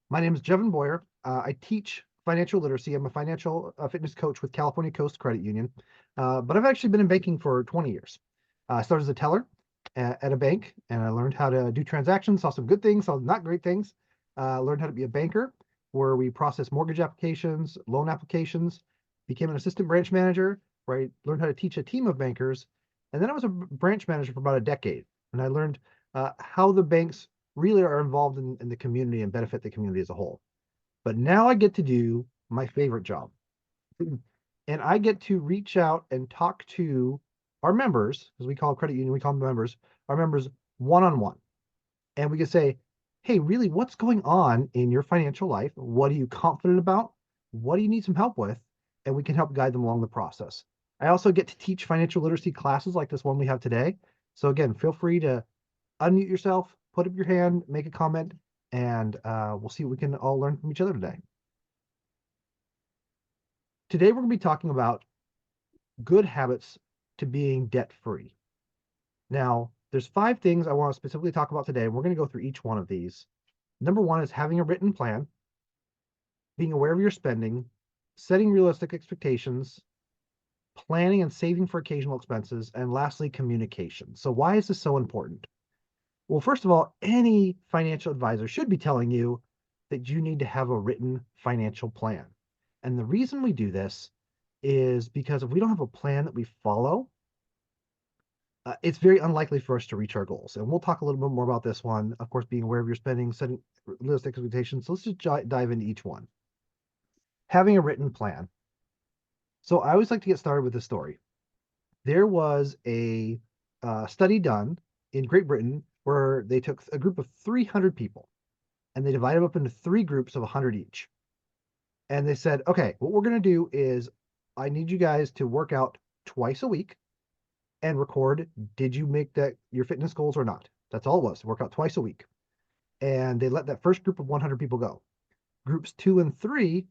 My name is Jevon Boyer. I teach financial literacy. I'm a financial fitness coach with California Coast Credit Union, but I've actually been in banking for 20 years. I started as a teller at a bank, and I learned how to do transactions, saw some good things, saw not great things. Learned how to be a banker, where we process mortgage applications, loan applications, became an assistant branch manager, where I learned how to teach a team of bankers. And then I was a branch manager for about a decade, and I learned how the banks really are involved in the community and benefit the community as a whole. But now I get to do my favorite job. And I get to reach out and talk to our members, as we call credit union, we call them members, our members one-on-one. And we can say, hey, really, what's going on in your financial life? What are you confident about? What do you need some help with? And we can help guide them along the process. I also get to teach financial literacy classes like this one we have today. So again, feel free to unmute yourself, put up your hand, make a comment, and we'll see what we can all learn from each other today. Today, we're going to be talking about good habits to being debt-free. Now, there's 5 things I want to specifically talk about today. We're going to go through each one of these. Number 1 is having a written plan, being aware of your spending, setting realistic expectations, planning and saving for occasional expenses, and lastly, communication. So why is this so important? Well, first of all, any financial advisor should be telling you that you need to have a written financial plan. And the reason we do this is because if we don't have a plan that we follow, it's very unlikely for us to reach our goals. And we'll talk a little bit more about this one, of course, being aware of your spending, setting realistic expectations. So let's just dive into each one. Having a written plan. So I always like to get started with this story. There was a study done in Great Britain where they took a group of 300 people and they divided them up into 3 groups of 100 each. And they said, okay, what we're going to do is I need you guys to work out twice a week and record, did you make that your fitness goals or not? That's all it was, work out twice a week. And they let that first group of 100 people go. Groups 2 and 3,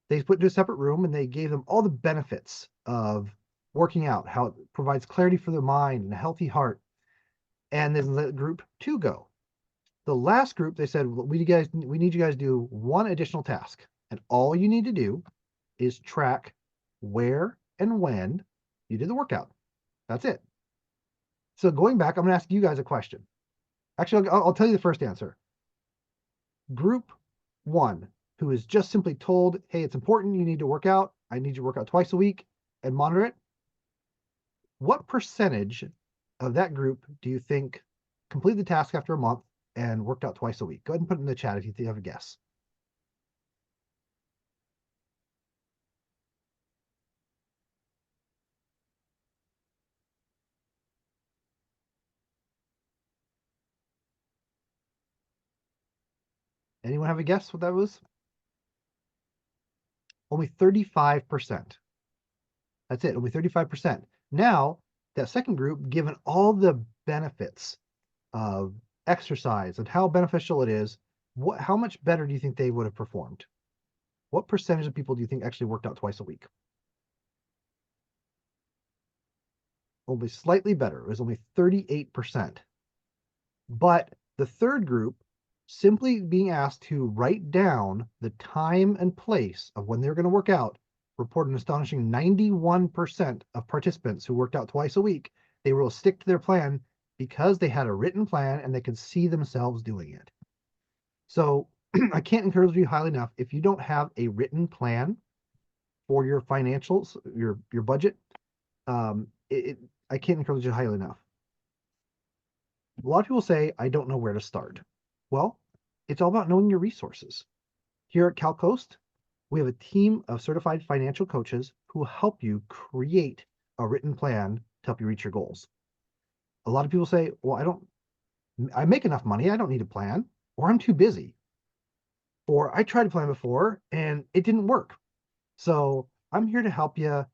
they put into a separate room and they gave them all the benefits of working out, how it provides clarity for their mind and a healthy heart. And then let group 2 go. The last group, they said, we need you guys to do one additional task. And all you need to do is track where and when you did the workout. That's it. So going back, I'm going to ask you guys a question. Actually, I'll tell you the first answer. Group 1, who is just simply told, hey, it's important, you need to work out. I need you to work out twice a week and monitor it. What percentage of that group do you think completed the task after a month and worked out twice a week? Go ahead and put it in the chat if you have a guess. Anyone have a guess what that was? Only 35%. That's it, only 35%. Now, that second group, given all the benefits of exercise and how beneficial it is, how much better do you think they would have performed? What percentage of people do you think actually worked out twice a week? Only slightly better. It was only 38%. But the third group, simply being asked to write down the time and place of when they're going to work out, reported an astonishing 91% of participants who worked out twice a week, they will stick to their plan because they had a written plan and they could see themselves doing it. So I can't encourage you highly enough. If you don't have a written plan for your financials, your budget, I can't encourage you highly enough. A lot of people say, I don't know where to start. Well, it's all about knowing your resources. Here at CalCoast, we have a team of certified financial coaches who help you create a written plan to help you reach your goals. A lot of people say, well, I make enough money, I don't need a plan, or I'm too busy. Or I tried to plan before and it didn't work. So I'm here to help you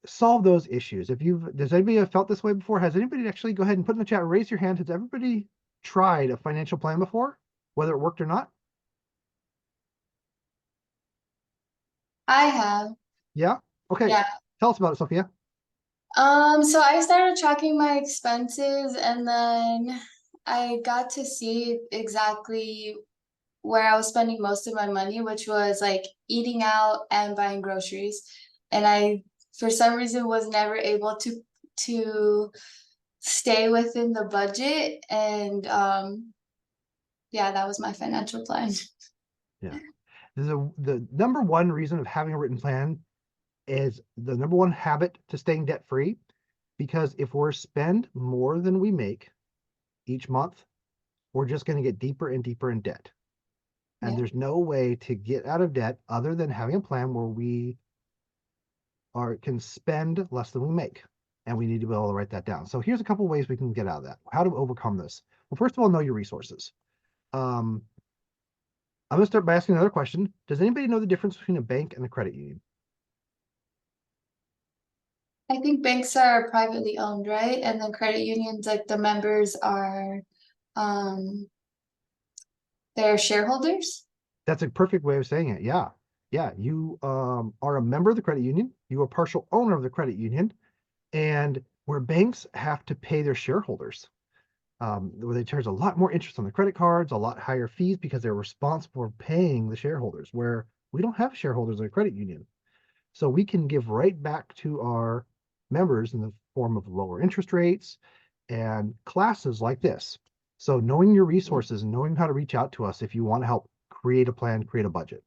solve those issues. Does anybody have felt this way before? Has anybody actually, go ahead and put in the chat, raise your hand. Has everybody tried a financial plan before, whether it worked or not? I have. Yeah. Okay. Yeah. Tell us about it, Sophia. So I started tracking my expenses and then I got to see exactly where I was spending most of my money, which was like eating out and buying groceries. And I, for some reason, was never able to stay within the budget. And yeah, that was my financial plan. Yeah. The number one reason of having a written plan is the number one habit to staying debt free. Because if we're spend more than we make each month, we're just going to get deeper and deeper in debt. And Yeah. there's no way to get out of debt other than having a plan where we can spend less than we make. And we need to be able to write that down. So here's a couple ways we can get out of that. How to overcome this? Well, first of all, know your resources. Um, I'm going to start by asking another question. Does anybody know the difference between a bank and a credit union? I think banks are privately owned, right? And then credit unions, like the members are um their shareholders. That's a perfect way of saying it. Yeah. Yeah. You are a member of the credit union. You are a partial owner of the credit union. And where banks have to pay their shareholders, where they charge a lot more interest on the credit cards, a lot higher fees because they're responsible for paying the shareholders, where we don't have shareholders in a credit union. So we can give right back to our members in the form of lower interest rates and classes like this. So knowing your resources and knowing how to reach out to us if you want to help create a plan, create a budget.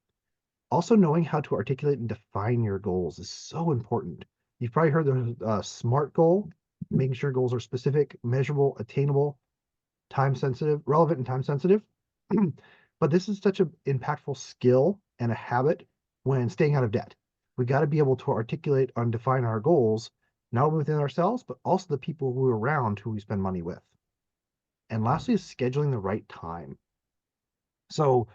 Also knowing how to articulate and define your goals is so important. You've probably heard the SMART goal, making sure goals are specific, measurable, attainable, time sensitive, relevant and time sensitive. But this is such an impactful skill and a habit when staying out of debt. We got to be able to articulate and define our goals, not only within ourselves, but also the people who are around who we spend money with. And lastly is scheduling the right time. So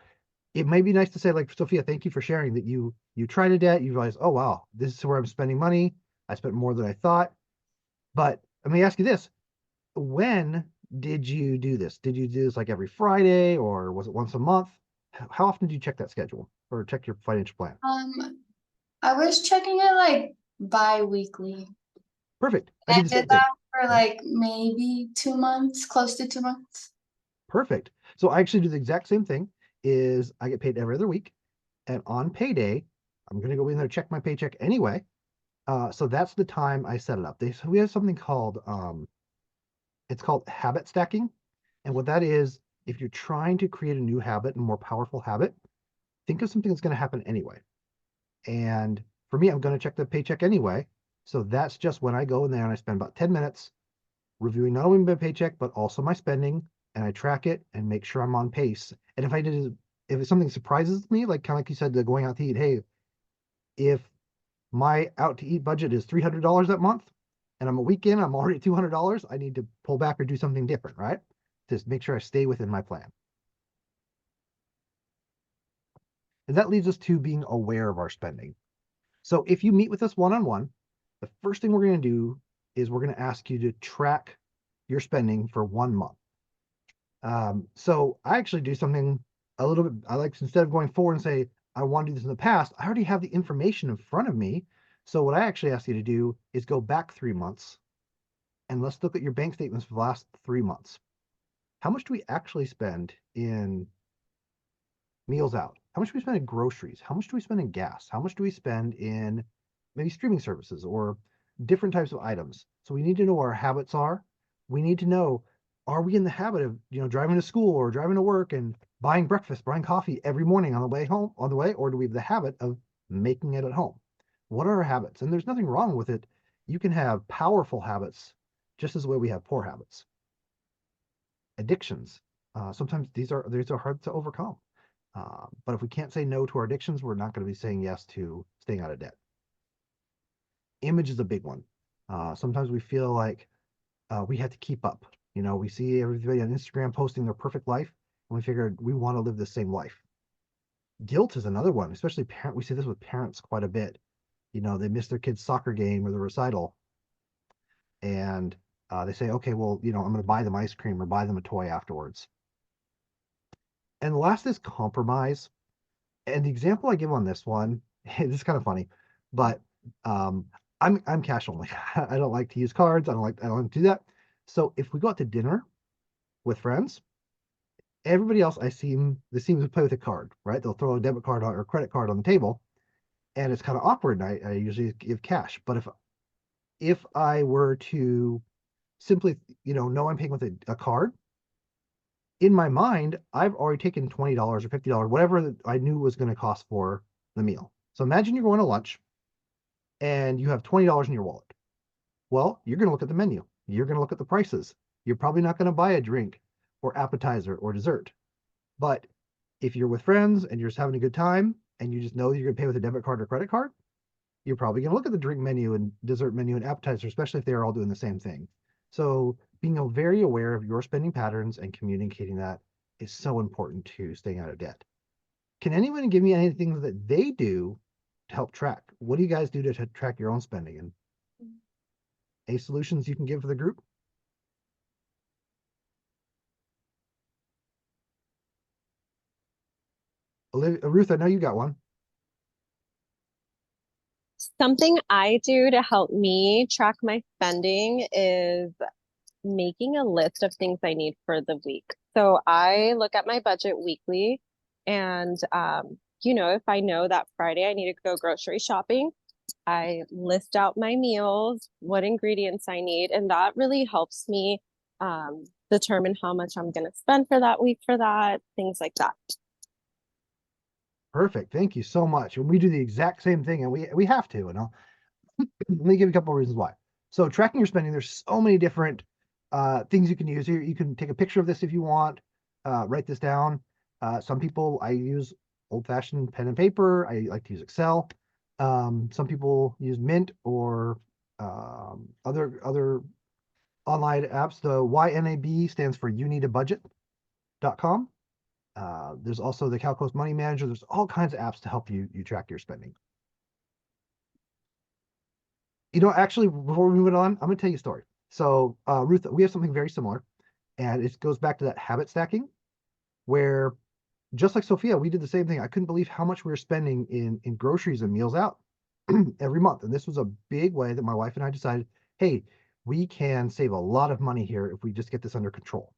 it may be nice to say, like, Sophia, thank you for sharing that you tried a debt, you realize, oh wow, this is where I'm spending money. I spent more than I thought. But let me ask you this: when did you do this? Did you do this like every Friday or was it once a month? How often do you check that schedule or check your financial plan? I was checking it like bi-weekly. Perfect. I I do the did same thing. that for like maybe 2 months, close to 2 months. Perfect. So I actually do the exact same thing. Is I get paid every other week, and on payday, I'm gonna go in there check my paycheck anyway. So that's the time I set it up. So we have something called it's called habit stacking, and what that is, if you're trying to create a new habit and more powerful habit, think of something that's going to happen anyway. And for me, I'm going to check the paycheck anyway. So that's just when I go in there and I spend about 10 minutes reviewing not only my paycheck, but also my spending. And I track it and make sure I'm on pace. And if something surprises me, like kind of like you said, the going out to eat, hey, if my out to eat budget is $300 that month and I'm a weekend, I'm already at $200, I need to pull back or do something different, right? Just make sure I stay within my plan. And that leads us to being aware of our spending. So if you meet with us one on one, the first thing we're going to do is we're going to ask you to track your spending for 1 month. So I actually do something a little bit, I like instead of going forward and say, I want to do this in the past, I already have the information in front of me. So what I actually ask you to do is go back 3 months and let's look at your bank statements for the last 3 months. How much do we actually spend in meals out? How much do we spend in groceries? How much do we spend in gas? How much do we spend in maybe streaming services or different types of items? So we need to know what our habits are. We need to know, are we in the habit of, driving to school or driving to work and buying breakfast, buying coffee every morning on the way home, or do we have the habit of making it at home? What are our habits? And there's nothing wrong with it. You can have powerful habits just as the way we have poor habits. Addictions. Sometimes these are hard to overcome. But if we can't say no to our addictions, we're not going to be saying yes to staying out of debt. Image is a big one. Sometimes we feel like we have to keep up. We see everybody on Instagram posting their perfect life, and we figured we want to live the same life. Guilt is another one, especially parent. We see this with parents quite a bit. They miss their kid's soccer game or the recital, and they say, okay, well, I'm going to buy them ice cream or buy them a toy afterwards. And the last is compromise. And the example I give on this one, this is kind of funny, but um, I'm cash only. I don't like to use cards. I don't like to do that. So if we go out to dinner with friends, Everybody else they seem to play with a card, right? They'll throw a debit card or credit card on the table, and it's kind of awkward. And I usually give cash, but if I were to simply, know I'm paying with a card, in my mind, I've already taken $20 or $50, whatever I knew was going to cost for the meal. So imagine you're going to lunch and you have $20 in your wallet. Well, you're going to look at the menu. You're going to look at the prices. You're probably not going to buy a drink or appetizer or dessert. But if you're with friends and you're just having a good time and you just know you're going to pay with a debit card or credit card, you're probably going to look at the drink menu and dessert menu and appetizer, especially if they're all doing the same thing. So being very aware of your spending patterns and communicating that is so important to staying out of debt. Can anyone give me anything that they do to help track? What do you guys do to track your own spending? And any solutions you can give for the group? Ruth, I know you got one. Something I do to help me track my spending is making a list of things I need for the week. So I look at my budget weekly and if I know that Friday I need to go grocery shopping, I list out my meals, what ingredients I need, and that really helps me determine how much I'm going to spend for that week for that, things like that. Perfect. Thank you so much. And we do the exact same thing, and we have to. Let me give you a couple of reasons why. So tracking your spending, there's so many different things you can use. You can take a picture of this if you want. Write this down. Some people, I use old-fashioned pen and paper. I like to use Excel. Some people use Mint or other online apps. The YNAB stands for You Need a Budget.com. There's also the CalCoast Money Manager. There's all kinds of apps to help you track your spending. Actually, before we move on, I'm going to tell you a story. So, Ruth, we have something very similar, and it goes back to that habit stacking, where just like Sophia, we did the same thing. I couldn't believe how much we were spending in groceries and meals out every month. And this was a big way that my wife and I decided, hey, we can save a lot of money here if we just get this under control.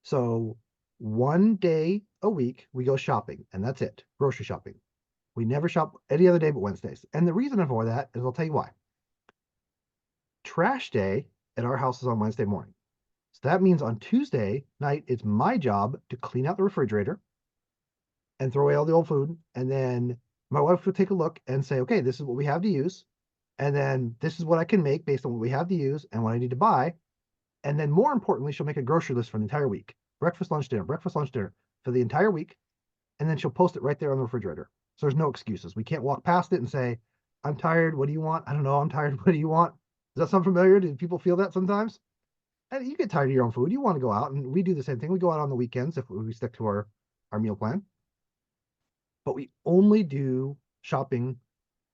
So one day a week, we go shopping, and that's it, grocery shopping. We never shop any other day but Wednesdays. And the reason for that is I'll tell you why. Trash day at our house is on Wednesday morning. So that means on Tuesday night, it's my job to clean out the refrigerator and throw away all the old food. And then my wife will take a look and say, okay, this is what we have to use. And then this is what I can make based on what we have to use and what I need to buy. And then more importantly, she'll make a grocery list for the entire week. Breakfast, lunch, dinner for the entire week. And then she'll post it right there on the refrigerator. So there's no excuses. We can't walk past it and say, I'm tired. What do you want? I don't know. I'm tired. What do you want? Does that sound familiar? Do people feel that sometimes? And you get tired of your own food. You want to go out, and we do the same thing. We go out on the weekends if we stick to our meal plan. But we only do shopping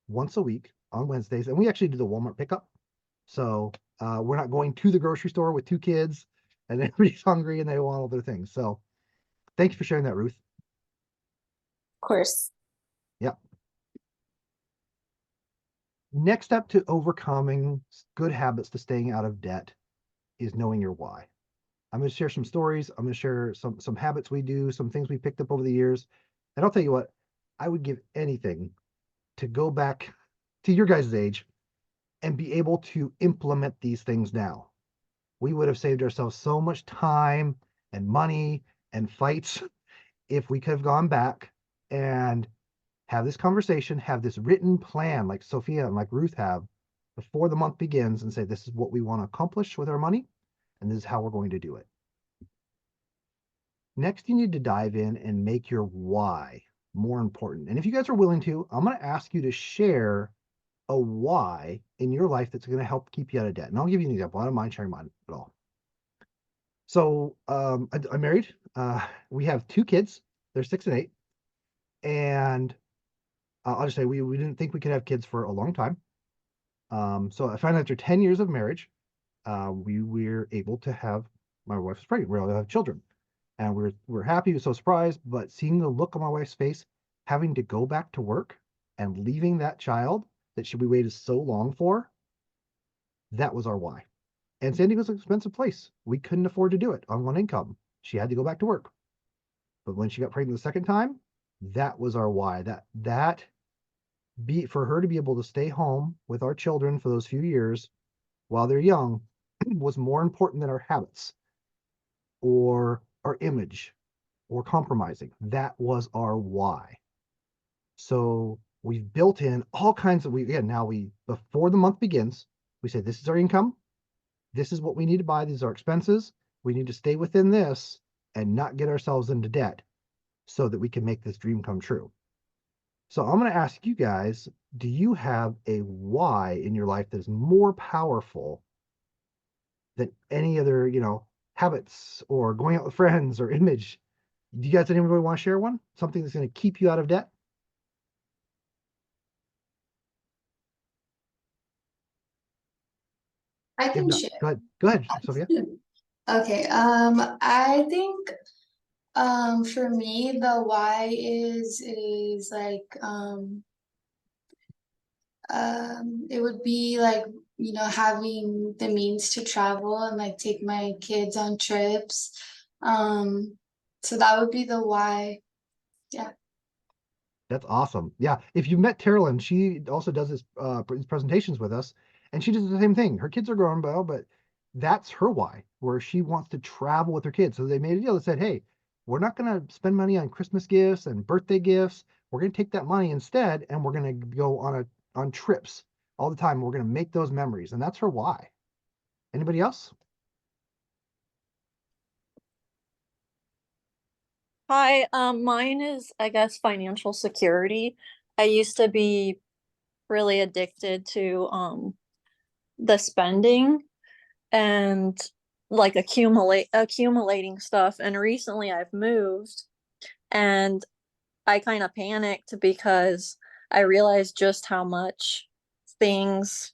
once a week on Wednesdays, and we actually do the Walmart pickup. So we're not going to the grocery store with two kids and everybody's hungry and they want all their things. So thank you for sharing that, Ruth. Of course. Yep. Next step to overcoming good habits to staying out of debt is knowing your why. I'm going to share some stories. I'm going to share some habits we do, some things we picked up over the years. And I'll tell you what, I would give anything to go back to your guys' age and be able to implement these things now. We would have saved ourselves so much time and money and fights if we could have gone back and have this conversation, have this written plan like Sophia and like Ruth have before the month begins and say, this is what we want to accomplish with our money, and this is how we're going to do it. Next, you need to dive in and make your why more important. And if you guys are willing to, I'm going to ask you to share a why in your life that's going to help keep you out of debt. And I'll give you an example. I don't mind sharing mine at all. So I'm married. We have two kids. They're 6 and 8. And I'll just say we didn't think we could have kids for a long time. So I found after 10 years of marriage, we were able to have, my wife was pregnant. We were able to have children. And we're happy, we're so surprised, but seeing the look on my wife's face, having to go back to work and leaving that child that we waited so long for, that was our why. And San Diego's an expensive place. We couldn't afford to do it on one income. She had to go back to work. But when she got pregnant the second time, that was our why. That be for her to be able to stay home with our children for those few years while they're young was more important than our habits or our image or compromising. That was our why. So we've built in all kinds of now we before the month begins, we say this is our income, this is what we need to buy, these are our expenses. We need to stay within this and not get ourselves into debt so that we can make this dream come true. So I'm going to ask you guys, do you have a why in your life that is more powerful than any other, habits or going out with friends or image? Do you guys anybody want to share one? Something that's going to keep you out of debt? I If can not, share. go ahead, Sophia. Okay, I think for me the why is like it would be like, having the means to travel and like take my kids on trips. So that would be the why. Yeah. That's awesome. Yeah. If you met Terrell, she also does these presentations with us, and she does the same thing. Her kids are grown well, but that's her why, where she wants to travel with her kids. So they made a deal that said, hey, we're not going to spend money on Christmas gifts and birthday gifts. We're going to take that money instead, and we're going to go on trips all the time. We're going to make those memories, and that's her why. Anybody else? Hi, mine is, I guess, financial security. I used to be really addicted to the spending and like accumulating stuff. And recently I've moved and I kind of panicked because I realized just how much things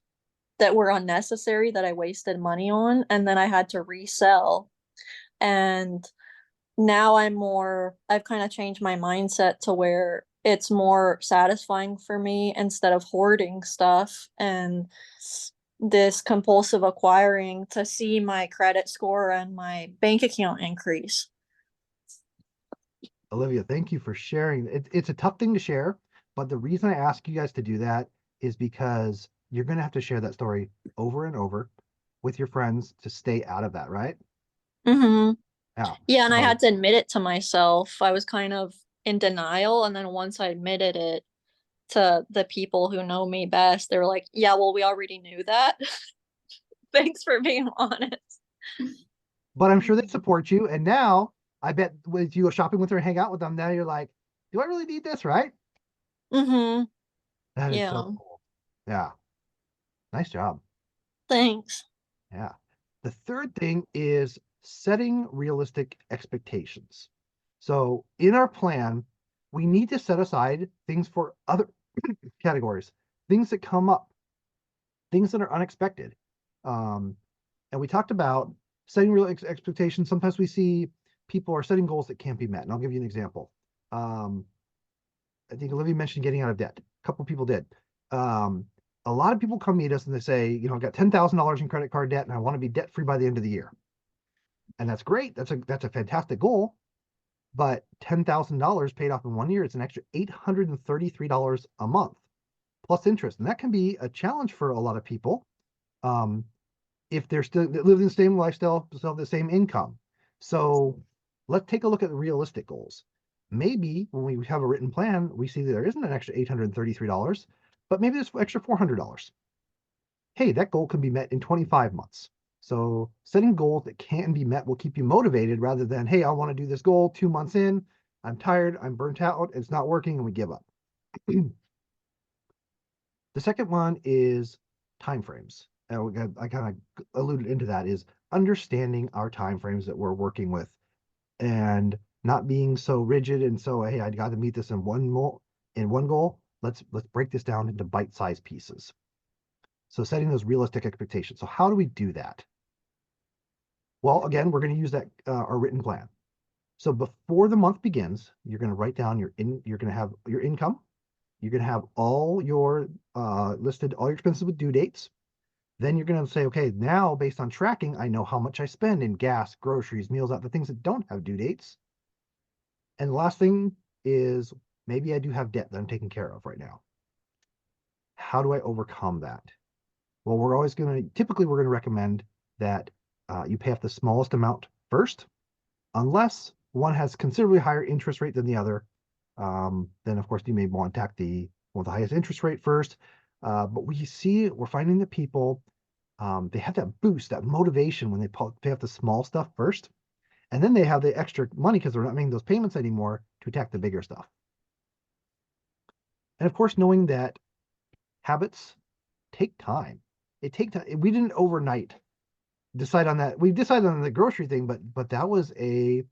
that were unnecessary that I wasted money on, and then I had to resell. And now I've kind of changed my mindset to where it's more satisfying for me instead of hoarding stuff and this compulsive acquiring to see my credit score and my bank account increase. Olivia, thank you for sharing. It's a tough thing to share, but the reason I ask you guys to do that is because you're going to have to share that story over and over with your friends to stay out of that, right? Mm-hmm. Yeah. Yeah, and I So, had to admit it to myself. I was kind of in denial, and then once I admitted it to the people who know me best, they were like, "Yeah, well, we already knew that." Thanks for being honest. but I'm sure they support you. And now I bet with you go shopping with her and hang out with them, now you're like, do I really need this, right? Mm-hmm. That is so Yeah. cool. Yeah. Nice job. Thanks. Yeah. The third thing is setting realistic expectations. So in our plan, we need to set aside things for other categories, things that come up, things that are unexpected. Um, and we talked about setting real expectations. Sometimes we see people are setting goals that can't be met. And I'll give you an example. Um, I think Olivia mentioned getting out of debt. A couple people did. Um, a lot of people come meet us and they say, I've got $10,000 in credit card debt and I want to be debt free by the end of the year. And that's great. That's a fantastic goal. But $10,000 paid off in 1 year, it's an extra $833 a month plus interest. And that can be a challenge for a lot of people. Um, if they're still living the same lifestyle, still have the same income. So let's take a look at the realistic goals. Maybe when we have a written plan, we see that there isn't an extra $833, but maybe there's extra $400. Hey, that goal can be met in 25 months. So setting goals that can be met will keep you motivated rather than, hey, I want to do this goal 2 months in. I'm tired, I'm burnt out, it's not working, and we give up. The second one is timeframes. I kind of alluded into that is understanding our timeframes that we're working with and not being so rigid and so, hey, I got to meet this in one goal. Let's break this down into bite-sized pieces. So setting those realistic expectations. So how do we do that? Well, again, we're going to use that our written plan. So before the month begins, you're going to write down you're going to have your income. You're going to have all your listed all your expenses with due dates. Then you're going to say, okay, now based on tracking, I know how much I spend in gas, groceries, meals out, the things that don't have due dates. And the last thing is maybe I do have debt that I'm taking care of right now. How do I overcome that? Well, typically we're going to recommend that you pay off the smallest amount first, unless one has considerably higher interest rate than the other. Then of course you may want to attack the one with the highest interest rate first. But we're finding that people, they have that boost, that motivation when they pay off the small stuff first. And then they have the extra money because they're not making those payments anymore to attack the bigger stuff. And of course, knowing that habits take time. It takes time. We didn't overnight decide on that. We decided on the grocery thing, but that was it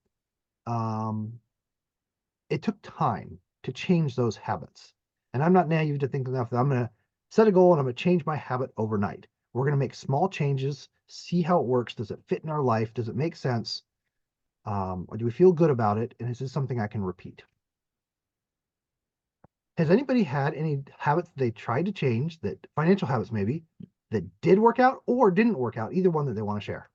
took time to change those habits. And I'm not naive to think enough that I'm going to set a goal and I'm going to change my habit overnight. We're going to make small changes, see how it works. Does it fit in our life? Does it make sense? Or do we feel good about it? And is this something I can repeat? Has anybody had any habits they tried to change, that financial habits maybe, that did work out or didn't work out? Either one that they want to share.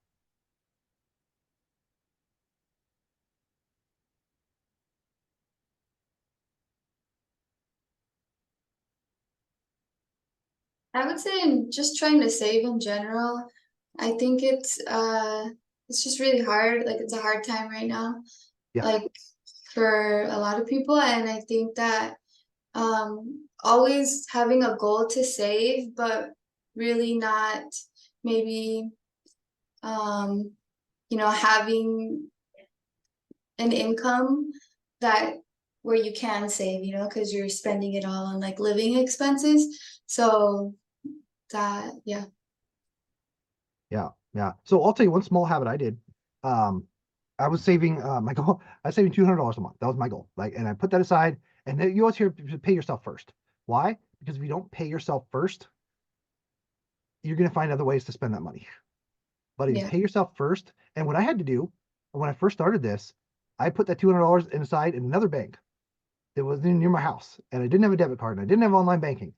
I would say in just trying to save in general, I think it's just really hard. Like it's a hard time right now. Yeah. Like for a lot of people. And I think that always having a goal to save, but really not maybe having an income that where you can save, because you're spending it all on like living expenses. So that, yeah. Yeah. So I'll tell you one small habit I did. I was saving my goal. I was saving $200 a month. That was my goal. and I put that aside. And then you always hear pay yourself first. Why? Because if you don't pay yourself first, you're going to find other ways to spend that money. But if you pay yourself first, and what I had to do when I first started this, I put that $200 aside in another bank that was near my house, and I didn't have a debit card, and I didn't have online banking,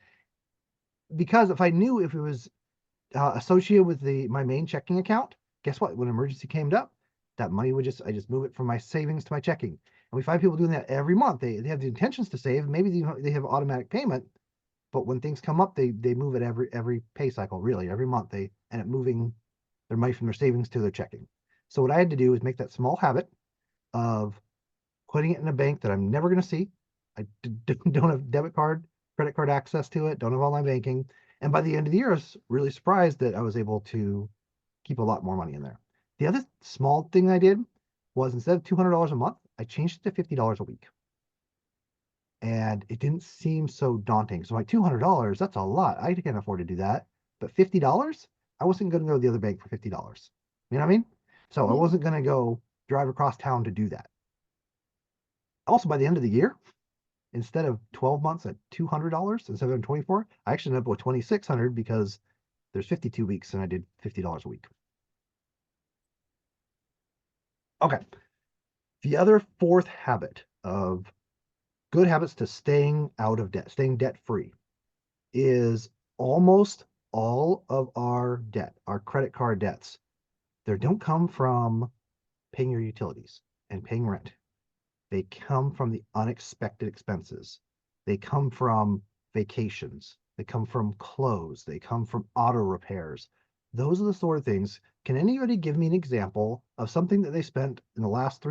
because if I knew if it was associated with my main checking account, guess what? When an emergency came up, that money I just move it from my savings to my checking. And we find people doing that every month. They have the intentions to save. Maybe they have automatic payment, but when things come up, they move it every pay cycle. Really, every month they end up moving their money from their savings to their checking. So what I had to do is make that small habit of putting it in a bank that I'm never going to see. I don't have debit card, credit card access to it. Don't have online banking. And by the end of the year, I was really surprised that I was able to keep a lot more money in there. The other small thing I did was, instead of $200 a month, I changed it to $50 a week. And it didn't seem so daunting. So like $200, that's a lot. I can't afford to do that. But $50, I wasn't going to go to the other bank for $50. You know what I mean? So I wasn't going to go drive across town to do that. Also, by the end of the year, instead of 12 months at $200 instead of 24, I actually ended up with 2,600 because there's 52 weeks and I did $50 a week. Okay. The other fourth habit of good habits to staying out of debt, staying debt free, is almost all of our debt, our credit card debts, they don't come from paying your utilities and paying rent. They come from the unexpected expenses. They come from vacations. They come from clothes. They come from auto repairs. Those are the sort of things. Can anybody give me an example of something that they spent in the last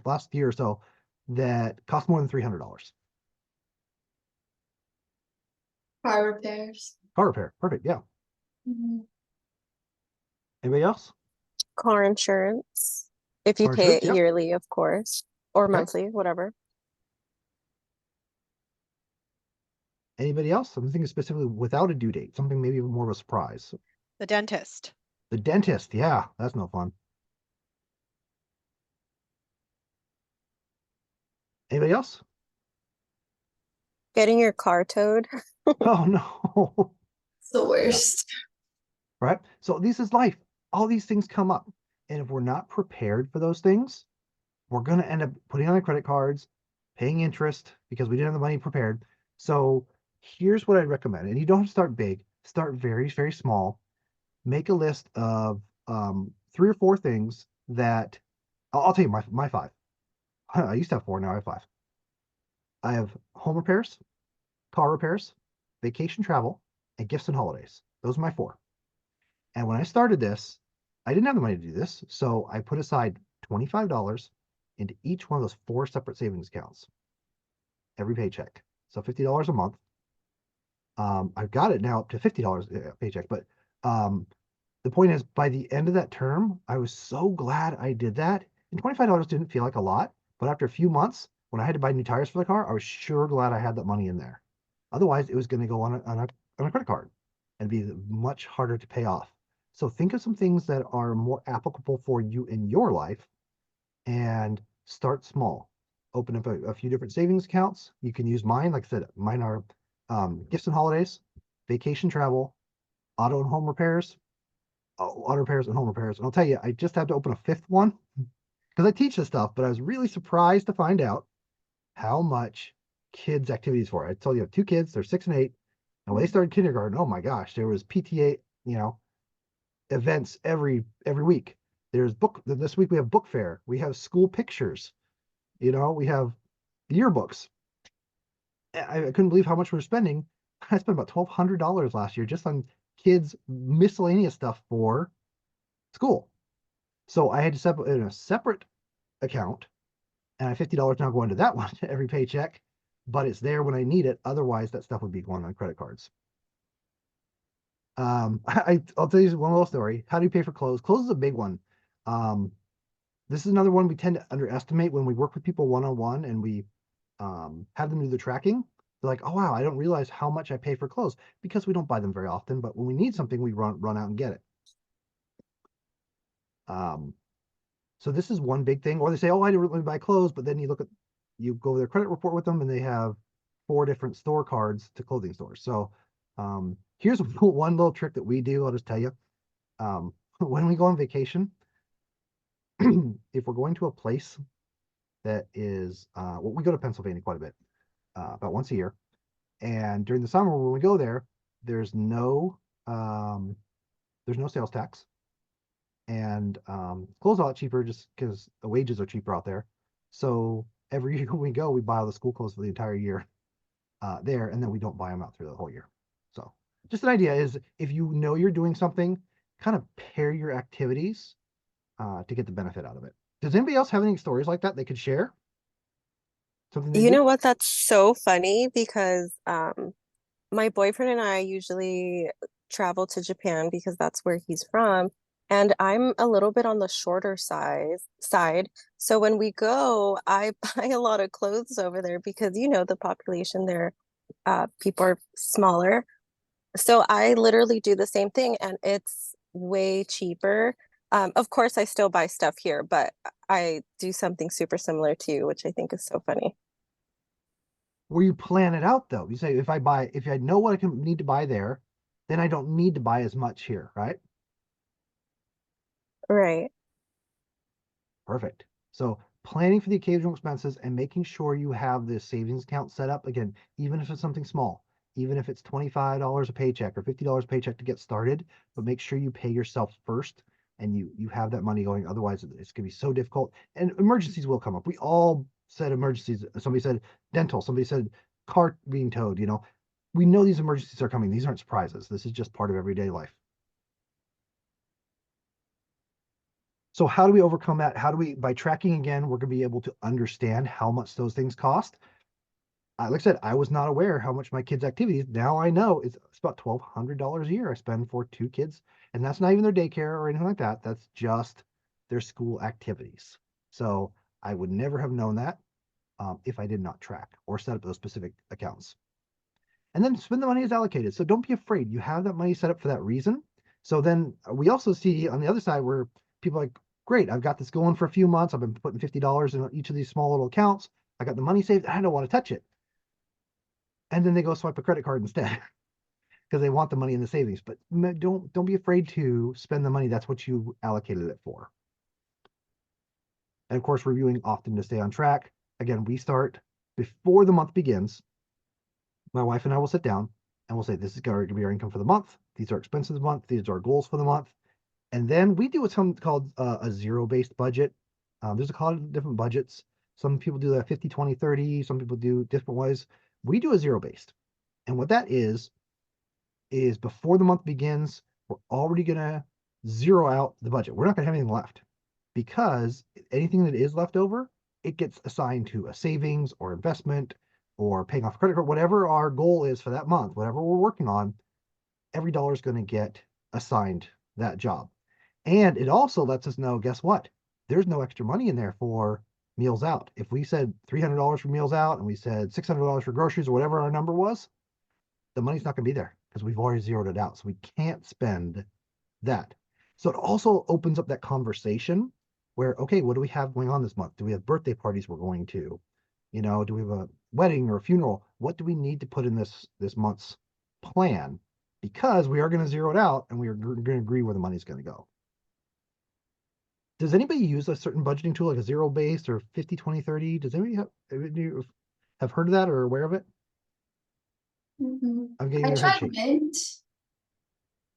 last year or so that cost more than $300? Car repairs. Car repair. Perfect. Yeah. Mhm. Anybody else? Car insurance, if you Car pay insurance. it Yep. yearly, of course, or Okay. monthly, whatever. Anybody else? I'm thinking specifically without a due date, something maybe more of a surprise. The dentist. The dentist. Yeah, that's no fun. Anybody else? Getting your car towed. Oh no. It's the worst. Right? So this is life. All these things come up. And if we're not prepared for those things, we're going to end up putting on our credit cards, paying interest because we didn't have the money prepared. So here's what I'd recommend. And you don't have to start big, start very, very small. Make a list of 3 or 4 things that I'll tell you my 5. I used to have 4, now I have 5. I have home repairs, car repairs, vacation travel, and gifts and holidays. Those are my 4. And when I started this, I didn't have the money to do this, so I put aside $25 into each one of those 4 separate savings accounts every paycheck. So $50 a month. I've got it now up to $50 a paycheck, but the point is, by the end of that term, I was so glad I did that. And $25 didn't feel like a lot, but after a few months, when I had to buy new tires for the car, I was sure glad I had that money in there. Otherwise, it was going to go on a credit card and be much harder to pay off. So think of some things that are more applicable for you in your life and start small. Open up a few different savings accounts. You can use mine. Like I said, mine are gifts and holidays, vacation travel, auto and home repairs, auto repairs and home repairs. And I'll tell you, I just had to open a 5th one because I teach this stuff, but I was really surprised to find out how much kids' activities for. I told you I have 2 kids, they're 6 and 8. And when they started kindergarten, oh my gosh, there was PTA, events every week. There's this week we have book fair, we have school pictures, we have yearbooks. I couldn't believe how much we were spending. I spent about $1,200 last year just on kids miscellaneous stuff for school. So I had to set in a separate account, and I have $50 now going to that one every paycheck, but it's there when I need it. Otherwise, that stuff would be going on credit cards. I'll tell you one little story. How do you pay for clothes? Clothes is a big one. This is another one we tend to underestimate when we work with people one-on-one and we have them do the tracking. They're like, oh wow, I don't realize how much I pay for clothes because we don't buy them very often. But when we need something, we run out and get it. So this is one big thing. Or they say, oh, I didn't really buy clothes, but then you go over their credit report with them, and they have 4 different store cards to clothing stores. So here's one little trick that we do. I'll just tell you. When we go on vacation, if we're going to a place that is, well, we go to Pennsylvania quite a bit, about once a year. And during the summer, when we go there, there's no sales tax. And clothes are a lot cheaper just because the wages are cheaper out there. So every year when we go, we buy all the school clothes for the entire year there, and then we don't buy them out through the whole year. So just an idea is, if you know you're doing something, kind of pair your activities to get the benefit out of it. Does anybody else have any stories like that they could share? Something they You did? know what? That's so funny because my boyfriend and I usually travel to Japan because that's where he's from. And I'm a little bit on the shorter side. So when we go, I buy a lot of clothes over there because the population there, people are smaller. So I literally do the same thing and it's way cheaper. Of course, I still buy stuff here, but I do something super similar to you, which I think is so funny. Where you plan it out though. You say, if I know what I need to buy there, then I don't need to buy as much here, right? Right. Perfect. So planning for the occasional expenses and making sure you have this savings account set up. Again, even if it's something small, even if it's $25 a paycheck or $50 a paycheck to get started, but make sure you pay yourself first and you have that money going. Otherwise, it's going to be so difficult. And emergencies will come up. We all said emergencies. Somebody said dental. Somebody said car being towed. We know these emergencies are coming. These aren't surprises. This is just part of everyday life. So how do we overcome that? By tracking again, we're going to be able to understand how much those things cost. Like I said, I was not aware how much my kids' activities. Now I know it's about $1,200 a year I spend for 2 kids, and that's not even their daycare or anything like that. That's just their school activities. So I would never have known that if I did not track or set up those specific accounts. And then spend the money as allocated. So don't be afraid. You have that money set up for that reason. So then we also see on the other side where people are like, great, I've got this going for a few months. I've been putting $50 in each of these small little accounts. I got the money saved. I don't want to touch it. And then they go swipe a credit card instead because they want the money in the savings. But don't be afraid to spend the money. That's what you allocated it for. And of course, reviewing often to stay on track. Again, we start before the month begins. My wife and I will sit down and we'll say, this is going to be our income for the month. These are expenses of the month. These are our goals for the month. And then we do what's called a zero-based budget. There's a lot of different budgets. Some people do that 50, 20, 30. Some people do different ways. We do a zero-based. And what that is before the month begins, we're already going to zero out the budget. We're not going to have anything left because anything that is left over, it gets assigned to a savings or investment or paying off a credit card, whatever our goal is for that month, whatever we're working on, every dollar is going to get assigned that job. And it also lets us know, guess what? There's no extra money in there for meals out. If we said $300 for meals out and we said $600 for groceries or whatever our number was, the money's not going to be there because we've already zeroed it out. So we can't spend that. So it also opens up that conversation where, okay, what do we have going on this month? Do we have birthday parties we're going to? You know, do we have a wedding or a funeral? What do we need to put in this month's plan? Because we are going to zero it out and we are going to agree where the money's going to go. Does anybody use a certain budgeting tool like a zero based or 50, 20, 30? Does anybody have heard of that or aware of it? I'm getting I your head tried shake. Mint,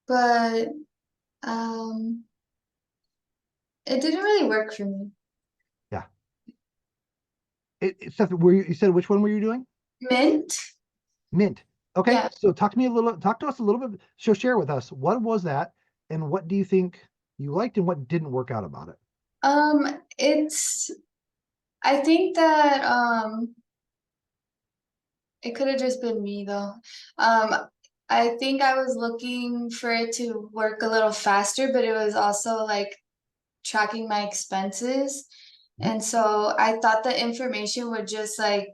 but it didn't really work for me. Yeah. Steph, you said which one were you doing? Mint? Mint. Okay, Yeah. so talk to us a little bit. So share with us, what was that and what do you think you liked and what didn't work out about it? I think that it could have just been me though. I think I was looking for it to work a little faster, but it was also like tracking my expenses. And so I thought the information would just like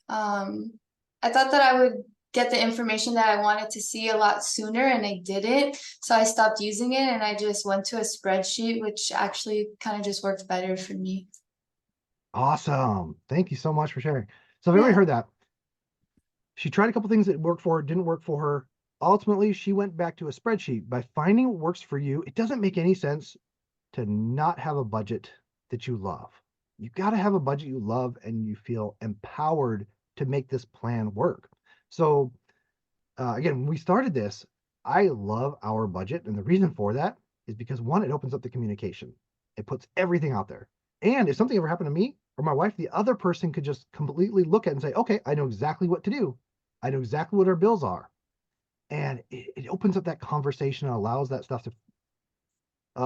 I thought that I would get the information that I wanted to see a lot sooner and I didn't. So I stopped using it and I just went to a spreadsheet, which actually kind of just worked better for me. Awesome. Thank you so much for sharing. So I've already heard that. She tried a couple things that worked for her, didn't work for her. Ultimately, she went back to a spreadsheet. By finding what works for you, it doesn't make any sense to not have a budget that you love. You got to have a budget you love and you feel empowered to make this plan work. So again, when we started this, I love our budget. And the reason for that is because one, it opens up the communication. It puts everything out there. And if something ever happened to me or my wife, the other person could just completely look at it and say, okay, I know exactly what to do. I know exactly what our bills are. And it opens up that conversation and allows that stuff to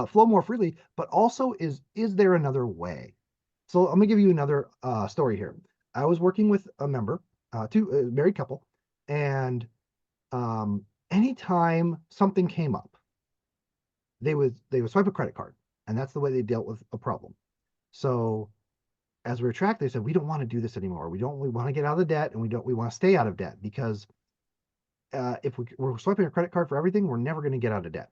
flow more freely, but also is there another way? So I'm gonna give you another story here. I was working with a member, a married couple, and anytime something came up, they would swipe a credit card, and that's the way they dealt with a problem. So as we were tracked, they said we don't want to do this anymore. We want to get out of the debt, and we want to stay out of debt because if we're swiping a credit card for everything, we're never going to get out of debt.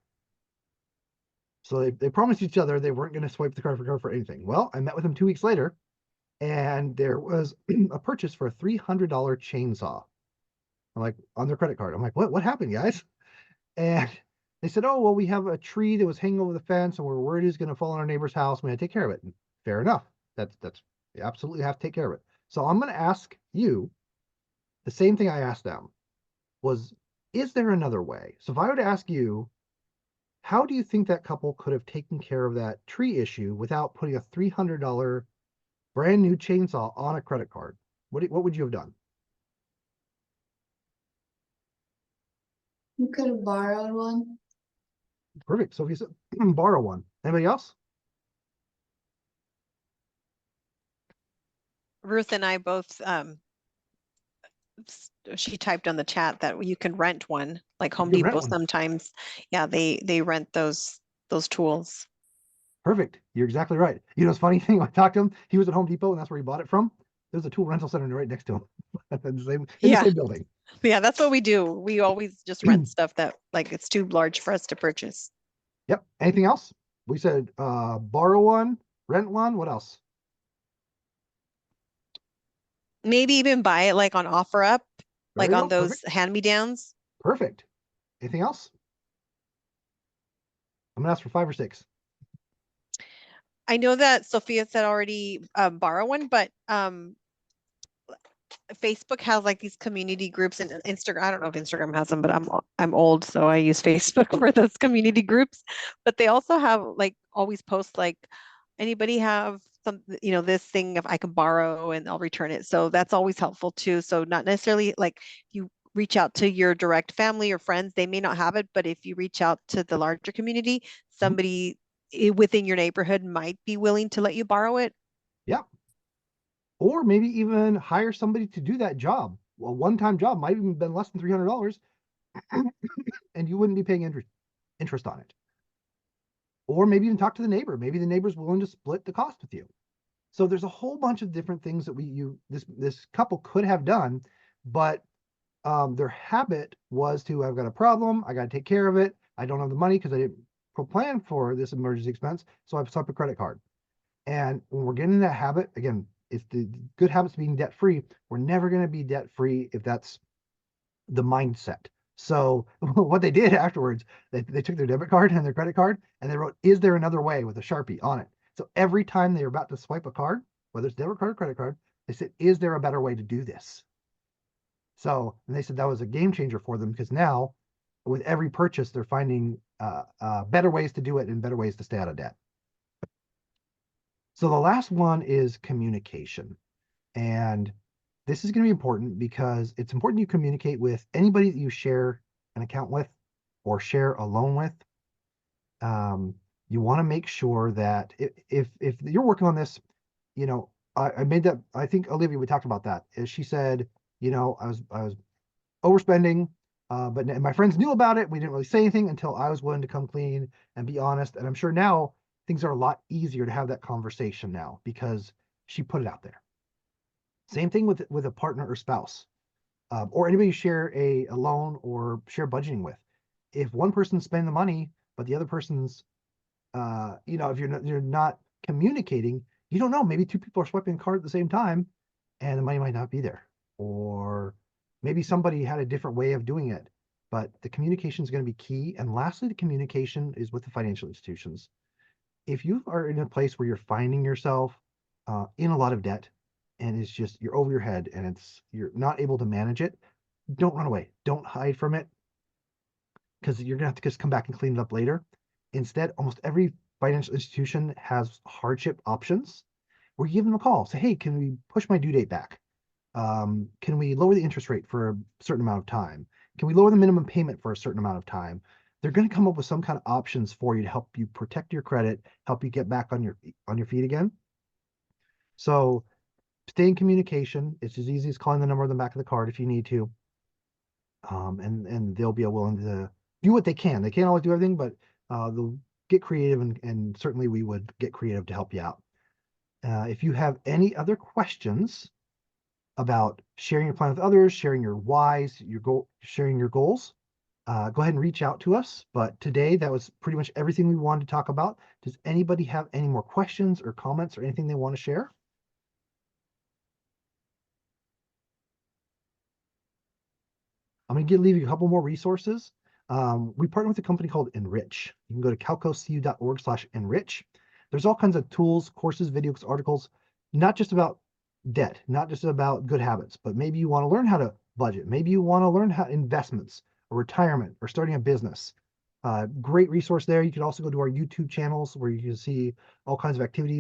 So they promised each other they weren't going to swipe the card for anything. Well, I met with them 2 weeks later, and there was a purchase for a $300 chainsaw. I'm like, on their credit card. I'm like, what happened, guys? And they said, oh, well, we have a tree that was hanging over the fence, and we're worried it's going to fall on our neighbor's house. We had to take care of it. And fair enough. That's you absolutely have to take care of it. So I'm going to ask you the same thing I asked them was, is there another way? So if I were to ask you, how do you think that couple could have taken care of that tree issue without putting a $300 brand new chainsaw on a credit card? What would you have done? You could have borrowed one. Perfect. So if you said borrow one, anybody else? Ruth and I both, she typed on the chat that you can rent one, like Home You can rent Depot one. sometimes. Yeah, they rent those tools. Perfect. You're exactly right. You know, it's funny thing. I talked to him. He was at Home Depot, and that's where he bought it from. There's a tool rental center right next to him, in the same building. Yeah, that's what we do. We always just rent stuff that like it's too large for us to purchase. Yep. Anything else? We said borrow one, rent one. What else? Maybe even buy it like on OfferUp, There like you on go. those Perfect. hand-me-downs. Perfect. Anything else? I'm gonna ask for 5 or 6. I know that Sophia said already borrow one, but Facebook has like these community groups and Instagram. I don't know if Instagram has them, but I'm old, so I use Facebook for those community groups. But they also have like always post like, anybody have some, this thing if I can borrow and I'll return it. So that's always helpful too. So not necessarily like you reach out to your direct family or friends, they may not have it, but if you reach out to the larger community, somebody within your neighborhood might be willing to let you borrow it. Yeah. Or maybe even hire somebody to do that job. A one-time job might even been less than $300 and you wouldn't be paying interest on it. Or maybe even talk to the neighbor. Maybe the neighbor's willing to split the cost with you. So there's a whole bunch of different things that this couple could have done, but their habit was to, I've got a problem, I got to take care of it. I don't have the money because I didn't plan for this emergency expense, so I swipe a credit card. And when we're getting in that habit, again, it's the good habits of being debt free. We're never going to be debt free if that's the mindset. So what they did afterwards, they took their debit card and their credit card and they wrote, "Is there another way?" with a Sharpie on it. So every time they were about to swipe a card, whether it's debit card or credit card, they said, "Is there a better way to do this?" So, and they said that was a game changer for them because now with every purchase, they're finding better ways to do it and better ways to stay out of debt. So the last one is communication. And this is going to be important because it's important you communicate with anybody that you share an account with or share a loan with. You want to make sure that if you're working on this, I made that, I think Olivia, we talked about that. She said, I was overspending, but my friends knew about it. We didn't really say anything until I was willing to come clean and be honest. And I'm sure now things are a lot easier to have that conversation now because she put it out there. Same thing with a partner or spouse, or anybody you share a loan or share budgeting with. If one person's spending the money, but the other person's, if you're not communicating, you don't know. Maybe two people are swiping a card at the same time, and the money might not be there, or maybe somebody had a different way of doing it. But the communication is going to be key. And lastly, the communication is with the financial institutions. If you are in a place where you're finding yourself in a lot of debt, and it's just you're over your head and you're not able to manage it, don't run away. Don't hide from it because you're gonna have to just come back and clean it up later. Instead, almost every financial institution has hardship options where you give them a call. Say, hey, can we push my due date back? Can we lower the interest rate for a certain amount of time? Can we lower the minimum payment for a certain amount of time? They're going to come up with some kind of options for you to help you protect your credit, help you get back on your feet again. So stay in communication. It's as easy as calling the number on the back of the card if you need to. And they'll be willing to do what they can. They can't always do everything, but they'll get creative, and certainly we would get creative to help you out. If you have any other questions about sharing your plan with others, sharing your whys, sharing your goals, go ahead and reach out to us. But today, that was pretty much everything we wanted to talk about. Does anybody have any more questions or comments or anything they want to share? I'm going to leave you a couple more resources. We partner with a company called Enrich. You can go to calcoastcu.org/enrich. There's all kinds of tools, courses, videos, articles, not just about debt, not just about good habits, but maybe you want to learn how to budget. Maybe you want to learn how investments or retirement or starting a business. Great resource there. You can also go to our YouTube channels where you can see all kinds of activities